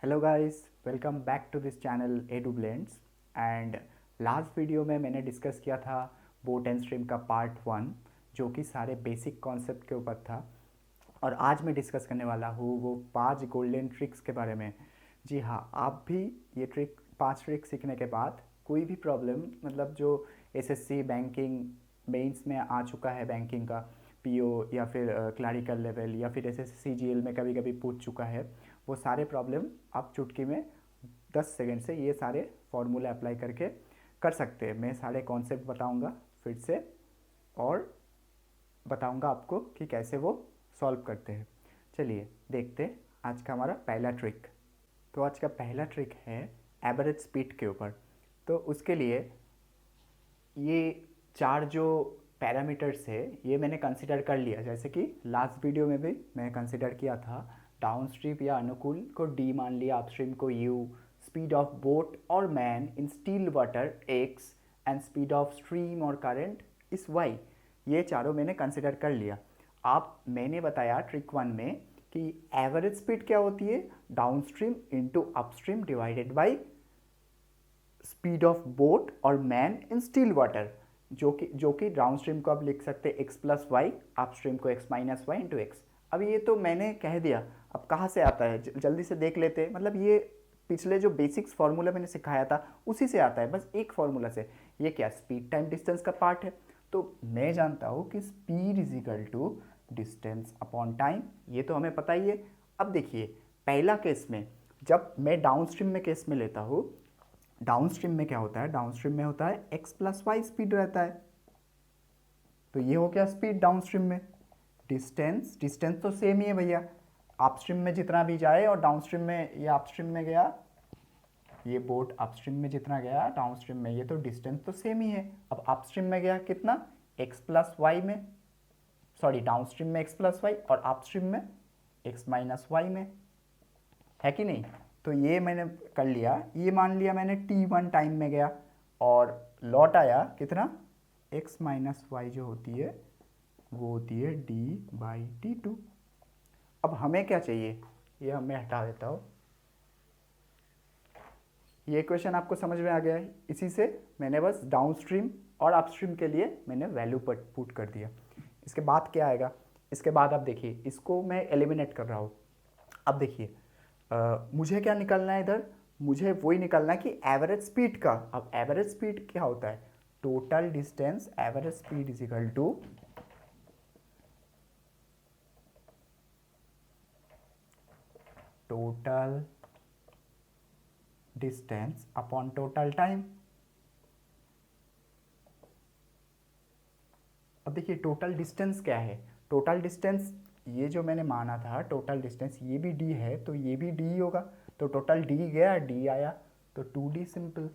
Hello guys, welcome back to this channel Edu Blends. And last video में मैंने discuss किया था boat and stream का part 1, जो कि सारे बेसिक कॉन्सेप्ट के ऊपर था। और आज मैं डिस्कस करने वाला हूँ वो 5 गोल्डन ट्रिक्स के बारे में। जी हाँ, आप भी ये 5 ट्रिक सीखने के बाद कोई भी प्रॉब्लम, मतलब जो एसएससी बैंकिंग मेंस में आ चुका है, बैंकिंग का पीओ या फिर क्लरिकल लेवल या फिर एसएससी सीजीएल में कभी कभी पूछ चुका है, वो सारे प्रॉब्लम आप चुटकी में 10 सेकंड से ये सारे फॉर्मूला अप्लाई करके कर सकते हैं। मैं सारे कॉन्सेप्ट बताऊंगा फिर से, और बताऊंगा आपको कि कैसे वो सॉल्व करते हैं। चलिए देखते हैं आज का हमारा पहला ट्रिक। तो आज का पहला ट्रिक है एवरेज स्पीड के ऊपर। तो उसके लिए ये 4 जो पैरामीटर्स है ये मैंने कंसिडर कर लिया, जैसे कि लास्ट वीडियो में भी मैं कंसिडर किया था। डाउनस्ट्रीम या अनुकूल को डी मान लिया, अपस्ट्रीम को यू, स्पीड ऑफ बोट और man in still water x, and speed of stream और करंट इस वाई। ये चारों मैंने कंसिडर कर लिया। आप मैंने बताया ट्रिक 1 में कि एवरेज स्पीड क्या होती है, downstream into upstream divided by speed of boat और मैन इन स्टील वाटर, जो कि डाउन स्ट्रीम को आप लिख सकते हैं x plus y, up stream को x minus y into x. अब ये तो मैंने कह दिया, अब कहाँ से आता है जल्दी से देख लेते हैं। मतलब ये पिछले जो बेसिक्स फार्मूला मैंने सिखाया था उसी से आता है, बस एक फार्मूला से। ये क्या स्पीड टाइम डिस्टेंस का पार्ट है। तो मैं जानता हूँ कि speed is equal to distance upon time, ये तो हमें पता ही है। अब देखिए पहला केस में, जब मैं डाउन स्ट्रीम में केस में लेता हूँ, डाउनस्ट्रीम में क्या होता है, डाउनस्ट्रीम में होता है एक्स प्लस वाई स्पीड रहता है। तो ये हो गया स्पीड डाउनस्ट्रीम में। डिस्टेंस डिस्टेंस तो सेम ही है भैया, अपस्ट्रीम में जितना भी जाए और डाउनस्ट्रीम में ये अपस्ट्रीम में गया, ये बोट अपस्ट्रीम में जितना गया डाउनस्ट्रीम में, ये तो डिस्टेंस तो सेम ही है। अब अपस्ट्रीम में गया कितना, एक्स प्लस वाई में, सॉरी डाउनस्ट्रीम में एक्स प्लस वाई और अपस्ट्रीम में एक्स माइनस वाई में, है कि नहीं। तो ये मैंने कर लिया, ये मान लिया मैंने t1 टाइम में गया और लौट आया कितना, x माइनस वाई जो होती है वो होती है d/t2। अब हमें क्या चाहिए, ये मैं हटा देता हूँ। ये इक्वेशन आपको समझ में आ गया है, इसी से मैंने बस डाउनस्ट्रीम और अपस्ट्रीम के लिए मैंने वैल्यू पुट कर दिया। इसके बाद क्या आएगा, इसके बाद आप देखिए, इसको मैं एलिमिनेट कर रहा हूँ। अब देखिए मुझे क्या निकालना है इधर, मुझे वही निकालना है कि एवरेज स्पीड का। अब एवरेज स्पीड क्या होता है, total distance average speed is equal to total distance upon total time. अब देखिए टोटल डिस्टेंस क्या है, टोटल डिस्टेंस ये जो मैंने माना था टोटल डिस्टेंस, ये भी d है तो ये भी d ही होगा। तो टोटल d गया, d आया, तो 2d सिंपल।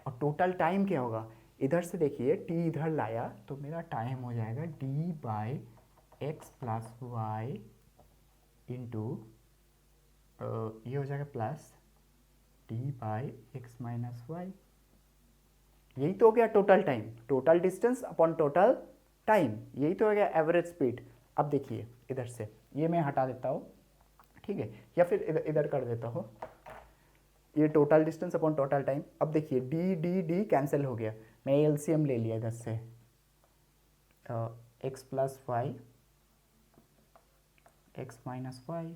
और टोटल टाइम क्या होगा, इधर से देखिए t इधर लाया तो मेरा टाइम हो जाएगा d/x प्लस वाई इंटू, ये हो जाएगा प्लस d/x माइनस वाई। यही तो हो गया total time, total distance upon total time, यही तो हो गया एवरेज स्पीड। अब देखिए इधर से ये मैं हटा देता हूँ, ठीक है, या फिर इधर इधर कर देता हूँ, ये total distance upon total time. अब देखिए डी डी डी कैंसिल हो गया, मैं एलसीएम ले लिया इधर से, x plus y x minus y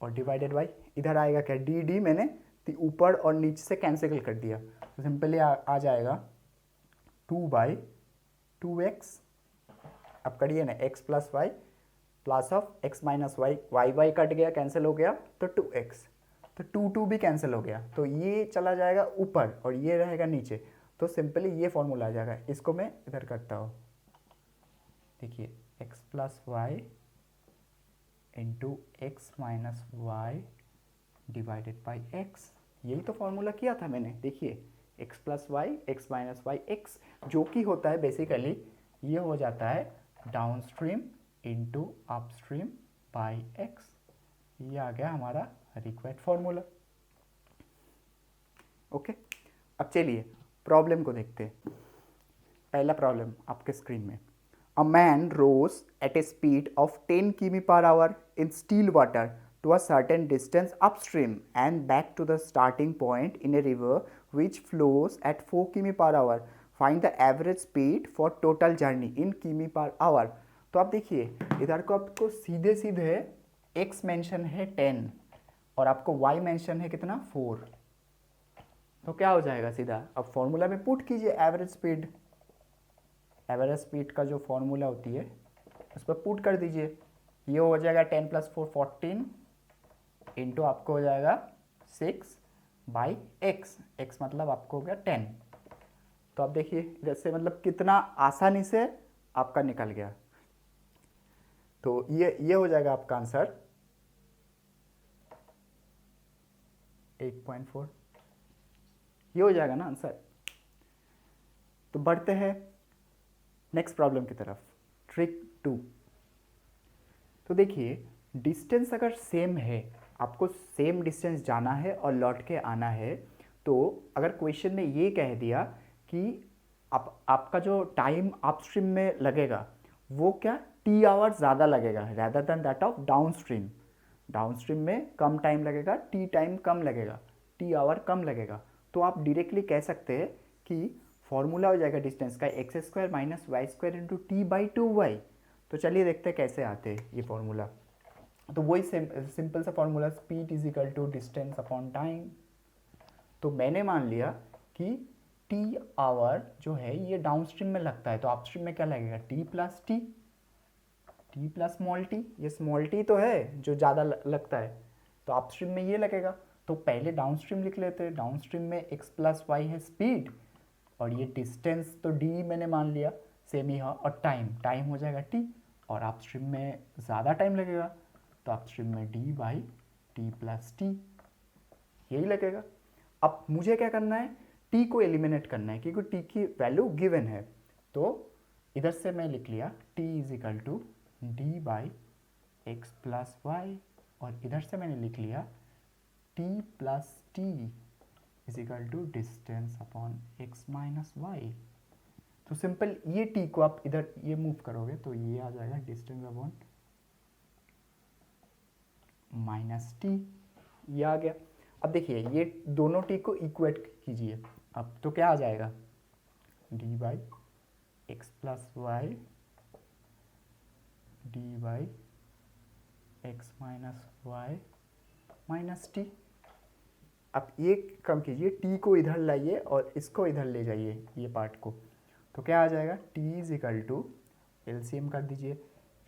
और डिवाइडेड बाई, इधर आएगा क्या, डी डी मैंने ऊपर और नीचे से कैंसिल कर दिया, तो सिंपली आ जाएगा 2/2x। अब करिए ना, x plus y plus of x minus y, y y cut गया कैंसिल हो गया तो 2x, तो 2 भी कैंसिल हो गया, तो ये चला जाएगा ऊपर और ये रहेगा नीचे। तो सिंपली ये फॉर्मूला आ जाएगा, इसको मैं इधर करता हूँ। देखिए x plus y into x minus y divided by x, यही तो फॉर्मूला किया था मैंने। देखिए x plus y x minus y x, जो कि होता है बेसिकली ये हो जाता है downstream into upstream by x. ये आ गया हमारा रिक्वायर्ड फॉर्मूला। ओके, अब चलिए प्रॉब्लम को देखते हैं। पहला प्रॉब्लम आपके स्क्रीन में, a man rows at a speed of 10 किमी per hour in still water to a certain distance upstream and back to the starting point in a river which flows at 4 km per hour. Find the average speed for total journey in km per hour. तो आप देखिए इधर को आपको सीधे सीधे x mention है 10 और आपको y मेंशन है कितना 4. तो क्या हो जाएगा सीधा, अब फॉर्मूला में पुट कीजिए एवरेज स्पीड. एवरेज स्पीड का जो फॉर्मूला होती है उस पर पुट कर दीजिए. ये हो जाएगा 10 + 4 14 इंटू आपको हो जाएगा 6/x. x मतलब आपको हो गया 10. तो आप देखिए इधर से मतलब कितना आसानी से आपका निकल गया. तो ये हो जाएगा आपका आंसर 8.4. ये हो जाएगा ना आंसर. तो बढ़ते हैं नेक्स्ट प्रॉब्लम की तरफ. ट्रिक 2. तो देखिए डिस्टेंस अगर सेम है, आपको सेम डिस्टेंस जाना है और लौट के आना है, तो अगर क्वेश्चन में ये कह दिया कि आपका जो टाइम अपस्ट्रीम में लगेगा वो क्या t आवर्स ज़्यादा लगेगा rather than that of downstream. Downstream में कम टाइम लगेगा, t टाइम कम लगेगा, t आवर कम लगेगा. तो आप डायरेक्टली कह सकते हैं कि फॉर्मूला हो जाएगा डिस्टेंस का x² - y² इंटू t/2y. तो चलिए देखते हैं कैसे आते हैं ये फॉर्मूला. तो वही सिंपल सा formula speed is equal to distance upon time. तो मैंने मान लिया कि t आवर जो है ये डाउनस्ट्रीम में लगता है, तो अपस्ट्रीम में क्या लगेगा t प्लस स्मॉल t. ये स्मॉल t तो है जो ज़्यादा लगता है, तो अपस्ट्रीम में ये लगेगा. तो पहले डाउनस्ट्रीम लिख लेते हैं. डाउनस्ट्रीम में x + y है स्पीड और ये डिस्टेंस तो d मैंने मान लिया सेम ही है, और टाइम हो जाएगा t, और अपस्ट्रीम में ज़्यादा टाइम लगेगा तो अपस्ट्रीम में d/t + t यही लगेगा. अब मुझे क्या करना है, t को एलिमिनेट करना है क्योंकि t की वैल्यू गिवन है. तो इधर से मैं लिख लिया t = d/x + y, और इधर से मैंने लिख लिया t + t = distance upon x - y. तो सिंपल ये t को आप इधर ये मूव करोगे तो ये आ जाएगा डिस्टेंस अपॉन -t. ये आ गया. अब देखिए ये दोनों t को इक्वेट कीजिए. अब तो क्या आ जाएगा d/x + y d/x - y -t. अब ये कम कीजिए, t को इधर लाइए और इसको इधर ले जाइए ये पार्ट को. तो क्या आ जाएगा t = एलसीएम कर दीजिए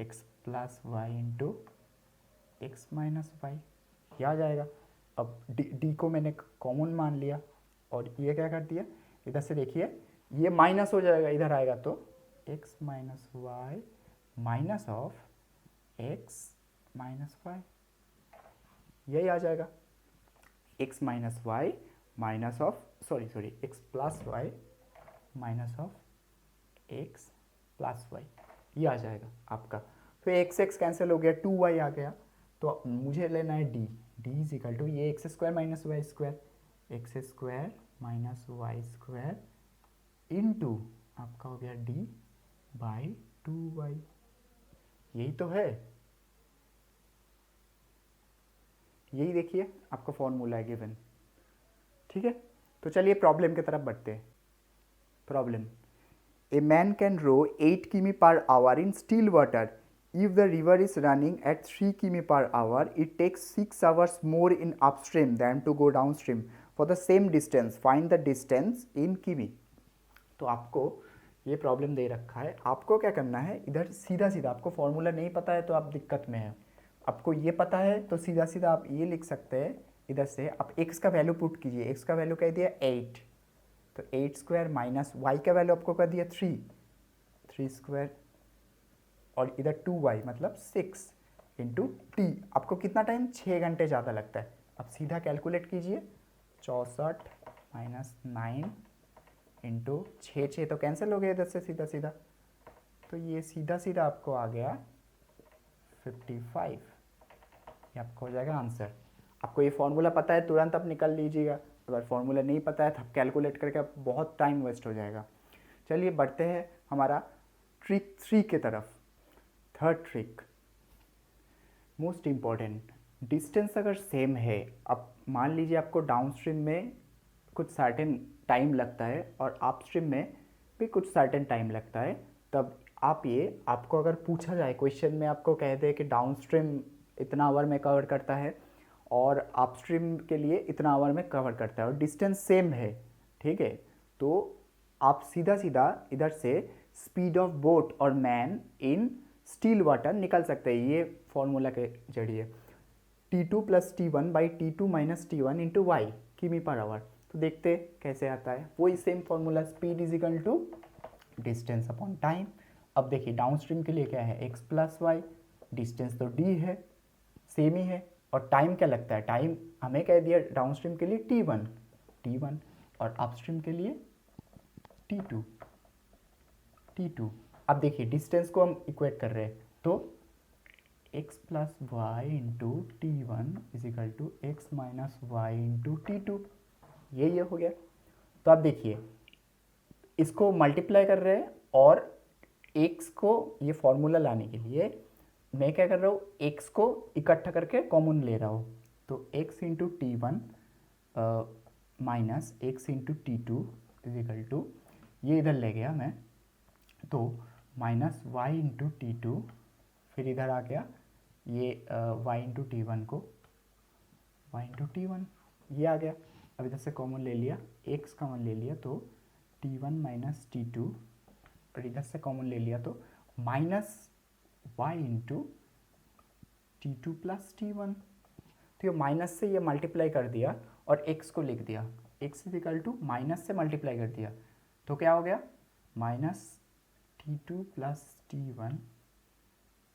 x + y into x - y. ये आ जाएगा. अब d को मैंने कॉमन मान लिया और ये क्या कर दिया, इधर से देखिए ये माइनस हो जाएगा, इधर आएगा तो x - y minus of x - y यही आ जाएगा. x - y minus of x + y minus of x + y ये आ जाएगा आपका. फिर x कैंसिल हो गया, 2y आ गया. तो मुझे लेना है d = ये x² - y² x² - y² into आपका हो गया d/2y. यही तो है, यही देखिए आपका फॉर्मूला है गिवन. ठीक है, तो चलिए प्रॉब्लम की तरफ बढ़ते हैं. Problem: A man can row 8 km per hour in still water. If the river is running at 3 km per hour, it takes 6 hours more in upstream than to go downstream. For the same distance, find the distance in km. तो आपको ये problem दे रखा है. आपको क्या करना है, इधर सीधा सीधा, आपको फॉर्मूला नहीं पता है तो आप दिक्कत में है. आपको ये पता है तो सीधा सीधा आप ये लिख सकते हैं. इधर से आप x का वैल्यू पुट कीजिए. x का वैल्यू कह दिया 8, तो 8² माइनस y का वैल्यू आपको कर दिया 3² और इधर 2y मतलब 6 इंटू t. आपको कितना टाइम, 6 घंटे ज़्यादा लगता है. अब सीधा कैलकुलेट कीजिए. 64 माइनस 9 इंटू 6 तो कैंसिल हो गया इधर से सीधा सीधा. तो ये सीधा सीधा आपको आ गया 55. ये आपको हो जाएगा आंसर. आपको ये फॉर्मूला पता है तुरंत आप निकल लीजिएगा. अगर फॉर्मूला नहीं पता है तो आप कैलकुलेट करके आप बहुत टाइम वेस्ट हो जाएगा. चलिए बढ़ते हैं हमारा ट्रिक 3 के तरफ. Third trick most important. Distance अगर सेम है, अब मान लीजिए आपको डाउनस्ट्रीम में कुछ सर्टेन टाइम लगता है और अपस्ट्रीम में भी कुछ सर्टेन टाइम लगता है, तब आप ये, आपको अगर पूछा जाए क्वेश्चन में, आपको कह दे कि डाउनस्ट्रीम इतना आवर में कवर करता है और अपस्ट्रीम के लिए इतना आवर में कवर करता है और डिस्टेंस सेम है, ठीक है, तो आप सीधा सीधा इधर से स्पीड ऑफ बोट और मैन इन स्टिल वाटर निकल सकते हैं ये फॉर्मूला के जरिए। T2 plus T1 by T2 minus T1 into y किमी पर आवर। तो देखते कैसे आता है, वही same formula, speed is equal to distance upon time. अब देखिए डाउनस्ट्रीम के लिए क्या है, x प्लस वाई, डिस्टेंस तो d है, सेम ही है, और टाइम क्या लगता है, टाइम हमें कह दिया डाउनस्ट्रीम के लिए T1 और अपस्ट्रीम के लिए T2। अब देखिए डिस्टेंस को हम इक्वेट कर रहे हैं, तो x plus y into T1 is equal to x minus y into T2, ये हो गया। तो आप देखिए इसको मल्टीप्लाई कर रहे हैं और x को ये फॉर्मूला लाने के लिए मैं क्या कर रहा हूँ, x को इकट्ठा करके कॉमन ले रहा हूँ, तो x into T1 minus x into T2 is equal to, ये इधर ले गया मैं, तो माइनस वाई इंटू T2, फिर इधर आ गया ये y इंटू T1 को y इंटू T1, ये आ गया। अब इधर से कॉमन ले लिया, x कॉमन ले लिया तो T1 माइनस T2, और इधर से कॉमन ले लिया तो minus y into T2 plus T1। तो ये माइनस से ये मल्टीप्लाई कर दिया और x को लिख दिया, x is equal to minus से मल्टीप्लाई कर दिया, तो क्या हो गया, minus T2 plus T1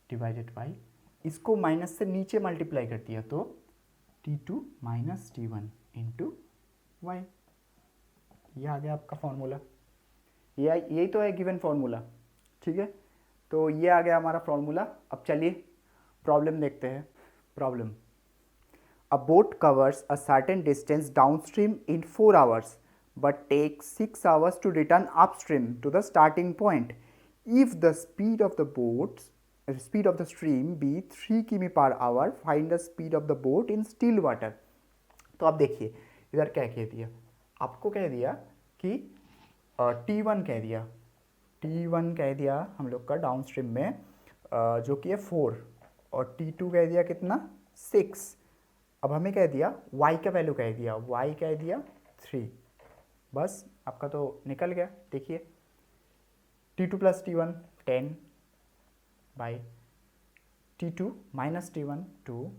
divided by, इसको माइनस से नीचे मल्टीप्लाई कर दिया तो T2 minus T1 into y, ये आ गया आपका फॉर्मूला। यही तो है गिवन फॉर्मूला, ठीक है, तो ये आ गया हमारा फॉर्मूला। अब चलिए प्रॉब्लम देखते हैं। Problem, a boat covers a certain distance downstream in 4 hours but takes 6 hours to return upstream to the starting point. If the speed of the stream be 3 km per hour, find the speed of the boat in still water. तो आप देखिए इधर क्या कह दिया, आपको कह दिया कि T1 कह दिया हम लोग का डाउनस्ट्रीम में जो कि है 4, और T2 कह दिया कितना 6। अब हमें कह दिया y का वैल्यू कह दिया 3, बस आपका तो निकल गया। देखिए T2 plus T1 10 by T2 minus T1 2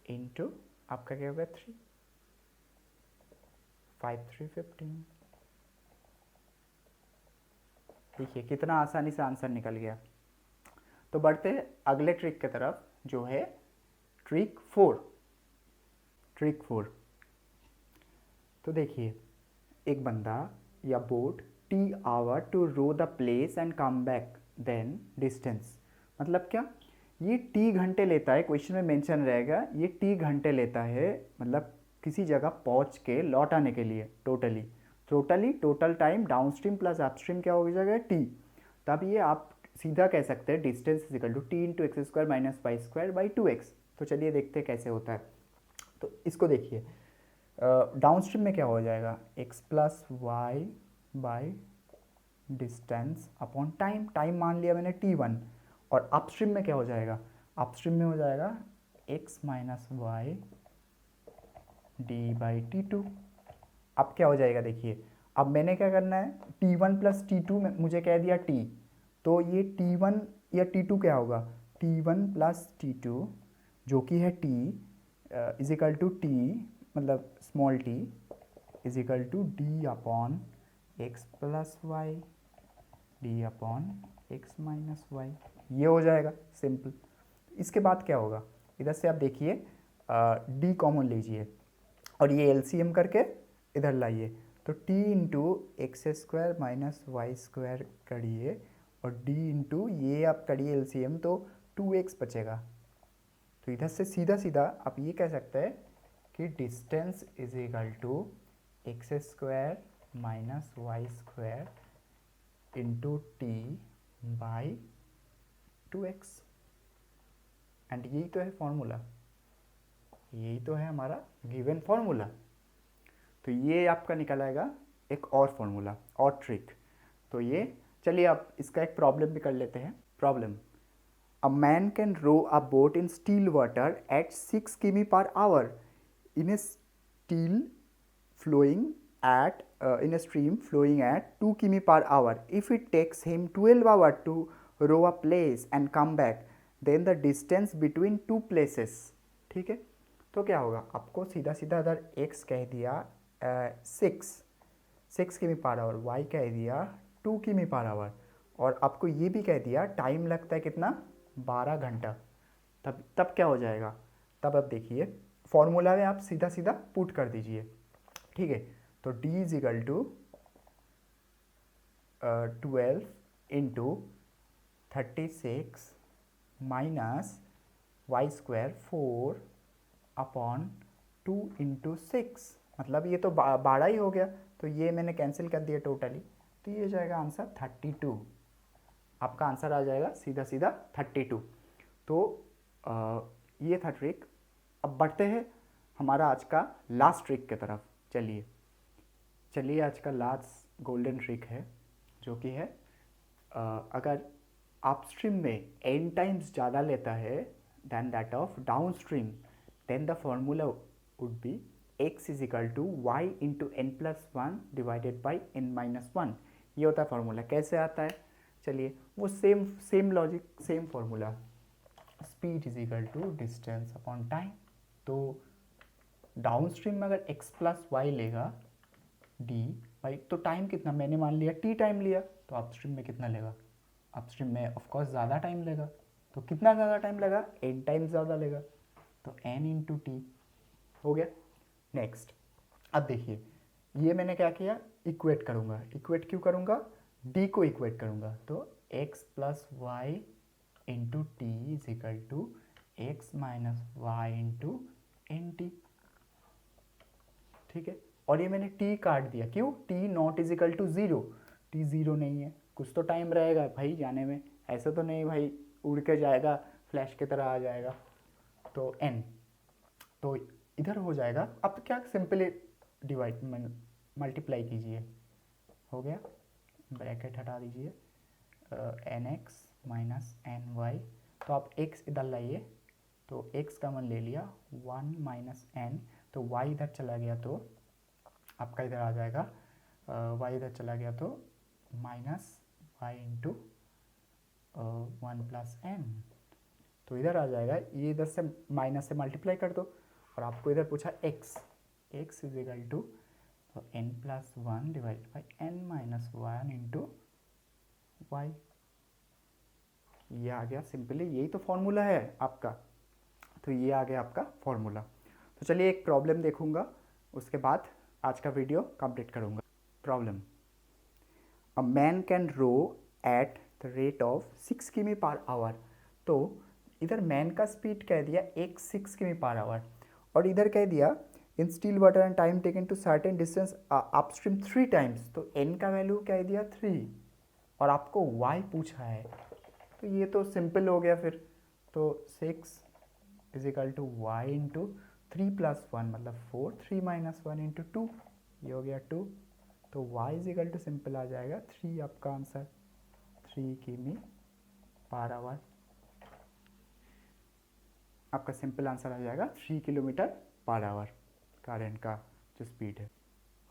into आपका क्या होगा 3, 5 3 15। देखिए कितना आसानी से आंसर निकल गया। तो बढ़ते हैं अगले ट्रिक की तरफ, जो है ट्रिक 4। तो देखिए एक बंदा या boat T hour to row the place and come back, then distance, मतलब क्या, ये T घंटे लेता है, क्वेश्चन में मेंशन रहेगा ये T घंटे लेता है, मतलब किसी जगह पहुंच के लौट आने के लिए total time downstream plus upstream क्या हो जाएगा T। तब ये आप सीधा कह सकते हैं distance is equal to T into x square minus y square by 2x। तो चलिए देखते हैं कैसे होता है। तो इसको देखिए डाउनस्ट्रीम में क्या हो जाएगा, x plus y by distance upon time मान लिया मैंने T1, और अपस्ट्रीम में क्या हो जाएगा, अपस्ट्रीम में हो जाएगा x minus y d by T2। अब क्या हो जाएगा, देखिए अब मैंने क्या करना है, T1 प्लस T2 में मुझे कह दिया T, तो ये T1 या T2 क्या होगा, T1 प्लस T2 जो कि है T is equal to T, मतलब small t is equal to d upon x plus y d upon x minus y, ये हो जाएगा सिंपल। इसके बाद क्या होगा, इधर से आप देखिए डी कॉमन लीजिए और ये एलसीएम करके इधर लाइए, तो t into x square minus y square करिए और d इंटू ये आप करिए एलसीएम, तो 2x बचेगा। तो इधर से सीधा आप ये कह सकते हैं कि distance is equal to x square minus y square into t by 2x, and यही तो है फॉर्मूला। यही तो है हमारा गिवन फॉर्मूला। तो ये आपका निकल आएगा एक और फॉर्मूला और ट्रिक। तो ये चलिए आप इसका एक प्रॉब्लम भी कर लेते हैं। Problem: a man can row a boat in still water at 6 km/h in a steel flowing at in a stream flowing at 2 km/h. If it takes him 12 hours to row a place and come back, then the distance between two places. ठीक है, तो क्या होगा, आपको सीधा सीधा अगर x कह दिया 6 km/h, y कह दिया 2 km/h, और आपको ये भी कह दिया टाइम लगता है कितना, 12 घंटा, तब क्या हो जाएगा। तब अब देखिए फॉर्मूला में आप सीधा सीधा पुट कर दीजिए। ठीक है, तो d is equal to 12 into 36 minus y square 4 upon 2 into 6, मतलब ये तो 12 ही हो गया, तो ये मैंने कैंसिल कर दिया टोटली, तो ये जाएगा आंसर 32। आपका आंसर आ जाएगा सीधा सीधा 32। तो ये था ट्रिक। अब बढ़ते हैं हमारा आज का लास्ट ट्रिक की तरफ। चलिए आज का लास्ट गोल्डन ट्रिक है, जो कि है अगर अपस्ट्रीम में n टाइम्स ज़्यादा लेता है than that of downstream, then the formula would be x is equal to y into n plus one divided by n minus one. ये होता है फॉर्मूला। कैसे आता है, चलिए वो same logic, same formula, speed is equal to distance upon time. तो downstream में अगर x प्लस वाई लेगा डी वाई, तो टाइम कितना, मैंने मान लिया t टाइम लिया, तो अपस्ट्रीम में कितना लेगा, अपस्ट्रीम में ऑफकोर्स ज़्यादा टाइम लेगा। तो कितना ज़्यादा टाइम लेगा, n टाइम्स ज़्यादा लेगा, तो n इंटू टी हो गया। नेक्स्ट, अब देखिए ये मैंने क्या किया, इक्वेट करूँगा। इक्वेट क्यों करूँगा, d को इक्वेट करूँगा, तो x plus y into t is equal to x minus y into n t. ठीक है, और ये मैंने t काट दिया, क्यों, t not is equal to zero, t zero नहीं है, कुछ तो टाइम रहेगा भाई जाने में, ऐसा तो नहीं भाई उड़ के जाएगा फ्लैश की तरह आ जाएगा। तो n, तो इधर हो जाएगा। अब क्या, सिंपली डिवाइड मल्टीप्लाई कीजिए, हो गया, ब्रैकेट हटा दीजिए, n x minus n y, तो आप x इधर लाइए, तो x का मन ले लिया 1 माइनस एन, तो y इधर चला गया तो आपका इधर आ जाएगा, y इधर चला गया तो minus y into 1 plus n, तो इधर आ जाएगा, ये इधर से माइनस से मल्टीप्लाई कर दो, और आपको इधर पूछा x is equal to n plus one divide by n minus one into y. ये आ गया सिंपली, यही तो फॉर्मूला है आपका। तो ये आ गया आपका फॉर्मूला। तो चलिए एक प्रॉब्लम देखूंगा, उसके बाद आज का वीडियो कंप्लीट करूंगा। Problem: a man can row at the rate of 6 km/h। तो इधर मैन का स्पीड कह दिया 6 km/h, और इधर कह दिया in still water and time taken to certain distance upstream 3 times, तो n का वैल्यू कह दिया 3, और आपको y पूछा है, तो ये तो सिंपल हो गया फिर। तो 6 is equal to y into 3 plus one मतलब 4, 3 माइनस वन इंटू 2, ये हो गया 2, तो y is equal to simple आ जाएगा 3, आपका आंसर 3 km/h। आपका सिंपल आंसर आ जाएगा 3 km/h करंट का जो स्पीड है।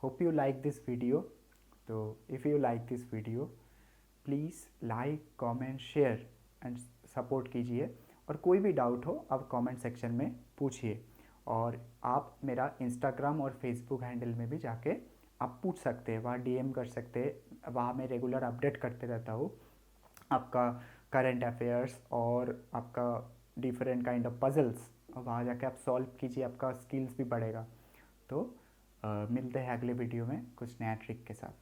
Hope you like this video. तो if you like this video please like comment share and support कीजिए, और कोई भी डाउट हो आप कमेंट सेक्शन में पूछिए, और आप मेरा इंस्टाग्राम और फेसबुक हैंडल में भी जाके आप पूछ सकते हैं, वहाँ डीएम कर सकते हैं, वहाँ मैं रेगुलर अपडेट करते रहता हूँ आपका करंट अफेयर्स और आपका डिफरेंट काइंड ऑफ पजल्स, वहाँ जाके आप सॉल्व कीजिए, आपका स्किल्स भी बढ़ेगा। तो मिलते हैं अगले वीडियो में कुछ नया ट्रिक के साथ।